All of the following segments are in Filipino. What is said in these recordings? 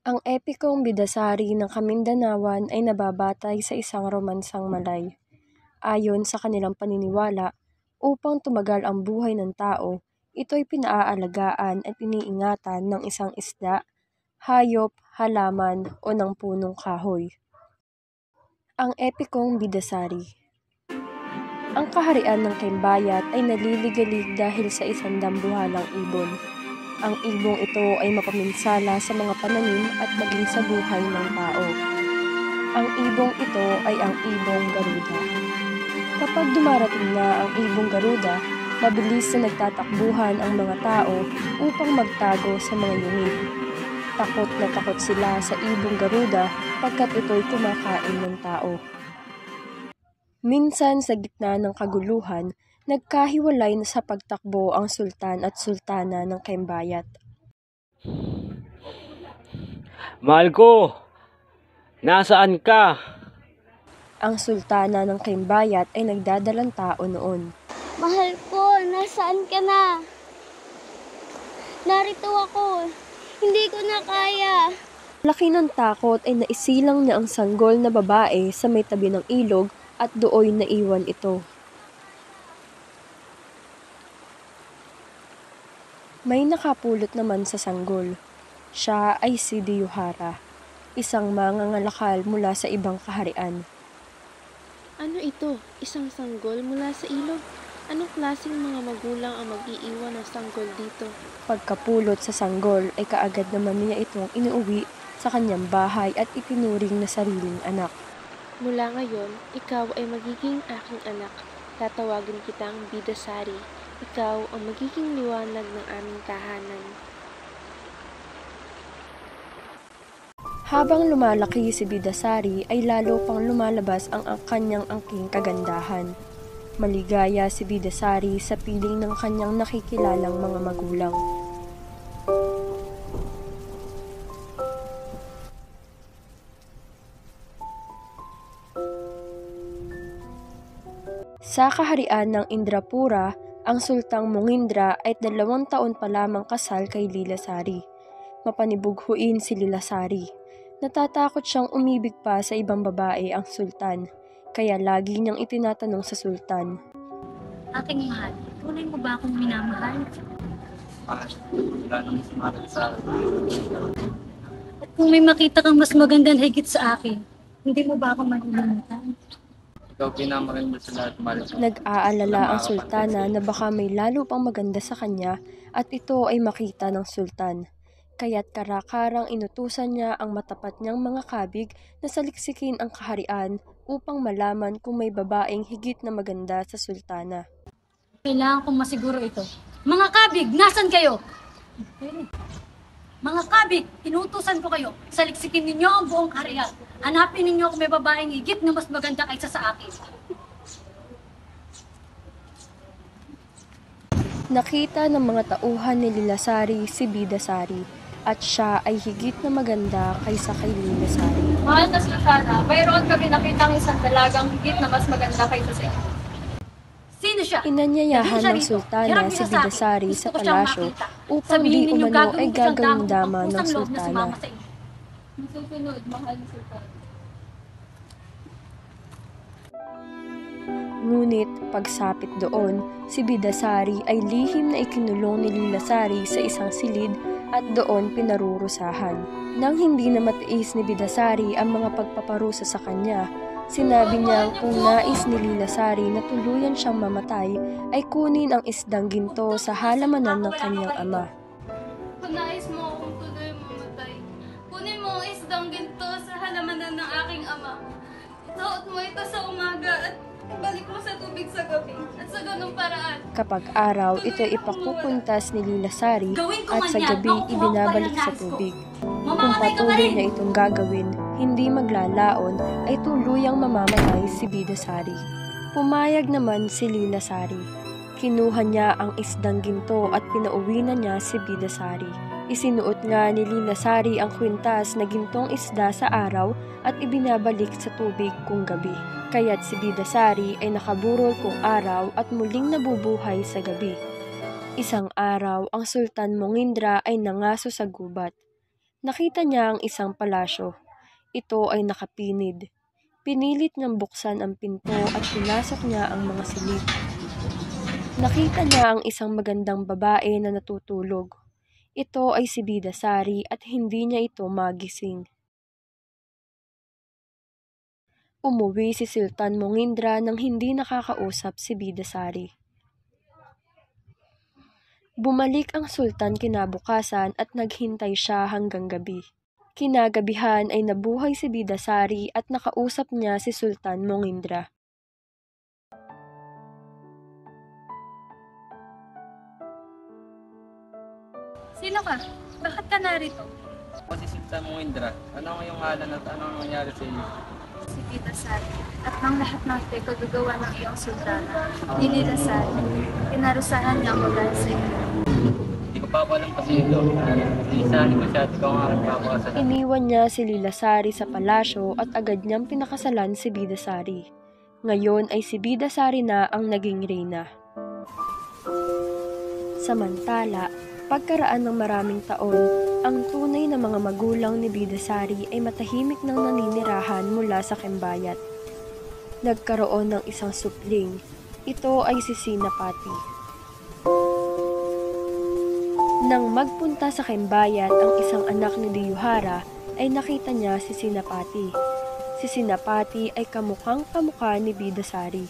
Ang epikong bidasari ng Kamindanawan ay nababatay sa isang romansang Malay. Ayon sa kanilang paniniwala, upang tumagal ang buhay ng tao, ito'y pinaaalagaan at iniingatan ng isang isda, hayop, halaman o ng punong kahoy. Ang epikong bidasari. Ang kaharian ng Kembayat ay naliligalig dahil sa isang dambuhalang ibon. Ang ibong ito ay mapaminsala sa mga pananim at maging sa buhay ng tao. Ang ibong ito ay ang ibong Garuda. Kapag dumarating na ang ibong Garuda, mabilis na nagtatakbuhan ang mga tao upang magtago sa mga yungib. Takot na takot sila sa ibong Garuda pagkat ito'y kumakain ng tao. Minsan sa gitna ng kaguluhan, nagkahiwalay na sa pagtakbo ang sultan at sultana ng Kembayat. Mahal ko, nasaan ka? Ang sultana ng Kembayat ay nagdadalang tao noon. Mahal ko, nasaan ka na? Narito ako. Hindi ko na kaya. Laki ng takot ay naisilang niya ang sanggol na babae sa may tabi ng ilog at dooy naiwan ito. May nakapulot naman sa sanggol. Siya ay si Diyuhara, isang mangangalakal mula sa ibang kaharian. Ano ito? Isang sanggol mula sa ilog? Anong klaseng mga magulang ang mag-iiwan ng sanggol dito? Pagkapulot sa sanggol ay kaagad naman niya itong inuuwi sa kanyang bahay at itinuring na sariling anak. Mula ngayon, ikaw ay magiging aking anak. Tatawagin kitang Bidasari. Ikaw ang magiging liwanag ng aming tahanan. Habang lumalaki si Bidasari ay lalo pang lumalabas ang kanyang angking kagandahan. Maligaya si Bidasari sa piling ng kanyang nakikilalang mga magulang. Sa kaharian ng Indrapura, ang Sultang Mongindra ay 2 taon pa lamang kasal kay Lilasari. Mapanibughuin si Lilasari. Natatakot siyang umibig pa sa ibang babae ang sultan, kaya lagi niyang itinatanong sa sultan. Aking mahal, tunay mo ba akong minamahal? Wala nang sumaral sa At kung may makita kang mas maganda na higit sa akin, hindi mo ba ako malilimutan? ikaw pinamahal mo sa lahat, mahal ko. Nag-aalala ang sultana na baka may lalo pang maganda sa kanya at ito ay makita ng sultan. Kaya't karakarang inutusan niya ang matapat niyang mga kabig na saliksikin ang kaharian upang malaman kung may babaeng higit na maganda sa sultana. Kailangan kong masiguro ito. Mga kabig, nasan kayo? Mga kabig, inutusan ko kayo. Saliksikin ninyo ang buong kaharian. Hanapin ninyo kung may babaeng higit na mas maganda kaysa sa akin. Nakita ng mga tauhan ni Lilasari si Bidasari at siya ay higit na maganda kaysa kay Lilasari. Mahal na sultana, mayroon kami nakitang isang dalagang higit na mas maganda kaysa sa iyo. Sino siya? Inanyayahan ng sultana si Bidasari sa palasyo upang di umano ay gagawing dama ng sultana. Susunod, mahal na sultana. Ngunit pagsapit doon, si Bidasari ay lihim na ikinulong ni Lilasari sa isang silid at doon pinarurusahan. Nang hindi na matiis ni Bidasari ang mga pagpaparusa sa kanya, sinabi niya kung nais ni Lilasari na tuluyan siyang mamatay ay kunin ang isdang ginto sa halamanan ng kanyang ama. Kung nais mo akong tuloy mamatay, kunin mo ang isdang ginto sa halamanan ng aking ama. Isuot mo ito sa umaga at ibalik mo sa tubig sa gabi at sa ganung paraan. Kapag araw, ito ipapupuntas ni Lilasari at sa gabi ibinabalik sa tubig. Kung patuloy niya itong gagawin, hindi maglalaon ay tuluyang mamamatay si Bidasari. Pumayag naman si Lilasari. Kinuha niya ang isdang ginto at pinauwi na niya si Bidasari. Isinuot nga ni Lilasari ang kwintas na gintong isda sa araw at ibinabalik sa tubig kung gabi. Kaya't si Bidasari ay nakaburol kung araw at muling nabubuhay sa gabi. Isang araw, ang Sultan Mongindra ay nangaso sa gubat. Nakita niya ang isang palasyo. Ito ay nakapinid. Pinilit niyang buksan ang pinto at pinasok niya ang mga silid. Nakita niya ang isang magandang babae na natutulog. Ito ay si Bidasari at hindi niya ito magising. Umuwi si Sultan Mongindra nang hindi nakakausap si Bidasari. Bumalik ang sultan kinabukasan at naghintay siya hanggang gabi. Kinagabihan ay nabuhay si Bidasari at nakausap niya si Sultan Mongindra. Sino ka? Bakit ka narito? Ako si Sultan Mongindra. Ano ang iyong ngalan at ano ang nangyari sa iyo? Si Tita Sari at ng lahat ng kagagawa ng iyong sultana, Nilirasari. Pinarusahan niya ako dahil sa iyo. Hindi ko pa ako alam kasi ito. Inisahan ko siya at ikaw ang aking papakasalan. Iniwan niya si Lilasari sa palasyo at agad niyang pinakasalan si Bidasari. Ngayon ay si Bidasari na ang naging reyna. Samantala, pagkaraan ng maraming taon, ang tunay na mga magulang ni Bidasari ay matahimik nang naninirahan mula sa Kembayat. Nagkaroon ng isang supling. Ito ay si Sinapati. Nang magpunta sa Kembayat ang isang anak ni Diyuhara, ay nakita niya si Sinapati. Si Sinapati ay kamukhang-kamukha ni Bidasari.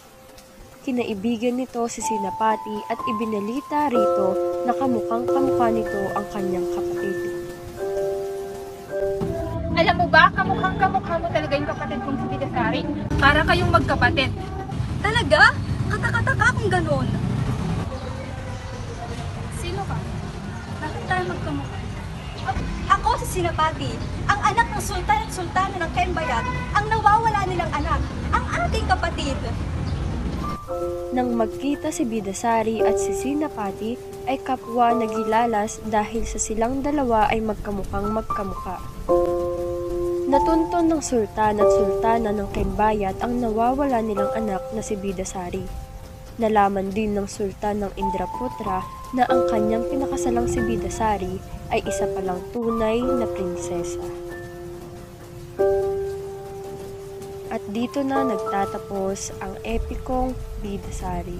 Kinaibigan nito si Sinapati at ibinalita rito na kamukhang-kamukha nito ang kanyang kapatid. Alam mo ba, kamukhang-kamukha mo talaga yung kapatid kong si Bidasari. Para kayong magkapatid. Talaga? Katakataka kung gano'n. Sino ka? Bakit tayo magkamukha? Ako si Sinapati, ang anak ng sultan at sultana ng Kembayat, ang nawawala nilang anak, ang ating kapatid. Nang magkita si Bidasari at si Sinapati ay kapwa nagilalas dahil sa silang dalawa ay magkamukhang magkamukha. Natunton ng sultan at sultana ng Kembayat ang nawawala nilang anak na si Bidasari. Nalaman din ng sultan ng Indraputra na ang kanyang pinakasalang si Bidasari ay isa palang tunay na prinsesa. At dito na nagtatapos ang epikong Bidasari.